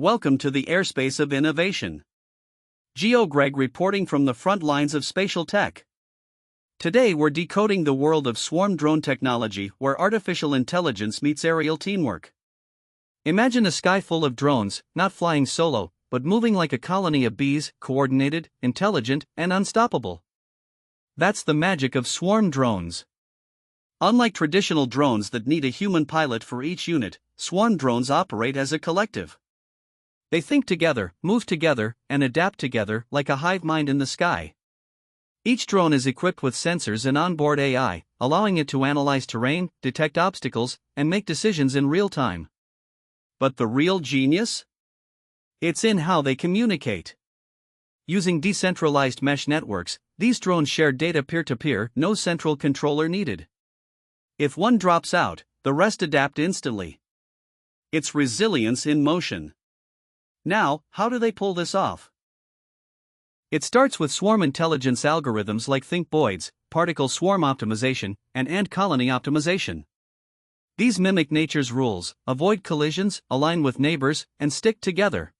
Welcome to the airspace of innovation. Geo Greg reporting from the front lines of spatial tech. Today we're decoding the world of swarm drone technology where artificial intelligence meets aerial teamwork. Imagine a sky full of drones, not flying solo, but moving like a colony of bees, coordinated, intelligent, and unstoppable. That's the magic of swarm drones. Unlike traditional drones that need a human pilot for each unit, swarm drones operate as a collective. They think together, move together, and adapt together like a hive mind in the sky. Each drone is equipped with sensors and onboard AI, allowing it to analyze terrain, detect obstacles, and make decisions in real time. But the real genius? It's in how they communicate. Using decentralized mesh networks, these drones share data peer-to-peer, no central controller needed. If one drops out, the rest adapt instantly. It's resilience in motion. Now, how do they pull this off? It starts with swarm intelligence algorithms like Boids, particle swarm optimization, and ant colony optimization. These mimic nature's rules, avoid collisions, align with neighbors, and stick together.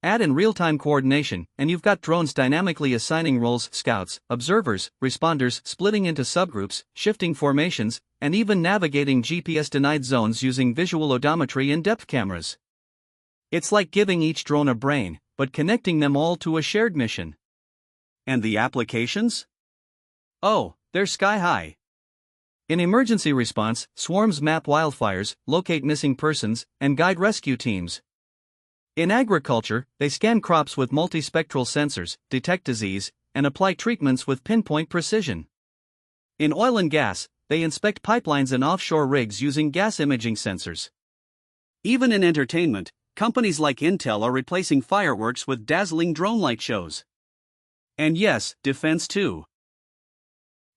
Add in real-time coordination, and you've got drones dynamically assigning roles: scouts, observers, responders, splitting into subgroups, shifting formations, and even navigating GPS-denied zones using visual odometry and depth cameras. It's like giving each drone a brain, but connecting them all to a shared mission. And the applications? Oh, they're sky high. In emergency response, swarms map wildfires, locate missing persons, and guide rescue teams. In agriculture, they scan crops with multispectral sensors, detect disease, and apply treatments with pinpoint precision. In oil and gas, they inspect pipelines and offshore rigs using gas imaging sensors. Even in entertainment, companies like Intel are replacing fireworks with dazzling drone light shows. And yes, defense too.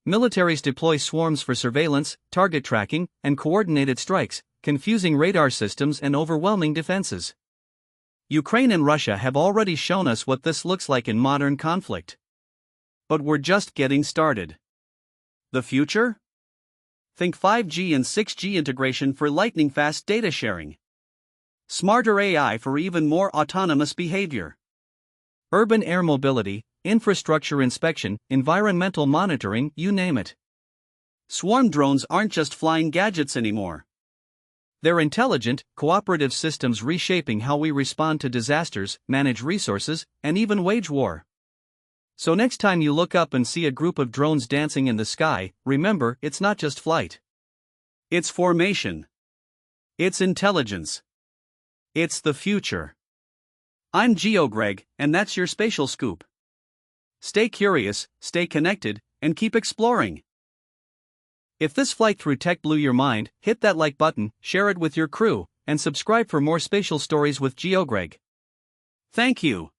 Militaries deploy swarms for surveillance, target tracking, and coordinated strikes, confusing radar systems and overwhelming defenses. Ukraine and Russia have already shown us what this looks like in modern conflict. But we're just getting started. The future? Think 5G and 6G integration for lightning-fast data sharing. Smarter AI for even more autonomous behavior. Urban air mobility, infrastructure inspection, environmental monitoring, you name it. Swarm drones aren't just flying gadgets anymore. They're intelligent, cooperative systems reshaping how we respond to disasters, manage resources, and even wage war. So next time you look up and see a group of drones dancing in the sky, remember, it's not just flight. It's formation. It's intelligence. It's the future. I'm Geo Greg, and that's your spatial scoop. Stay curious, stay connected, and keep exploring. If this flight through tech blew your mind, hit that like button, share it with your crew, and subscribe for more spatial stories with Geo Greg. Thank you.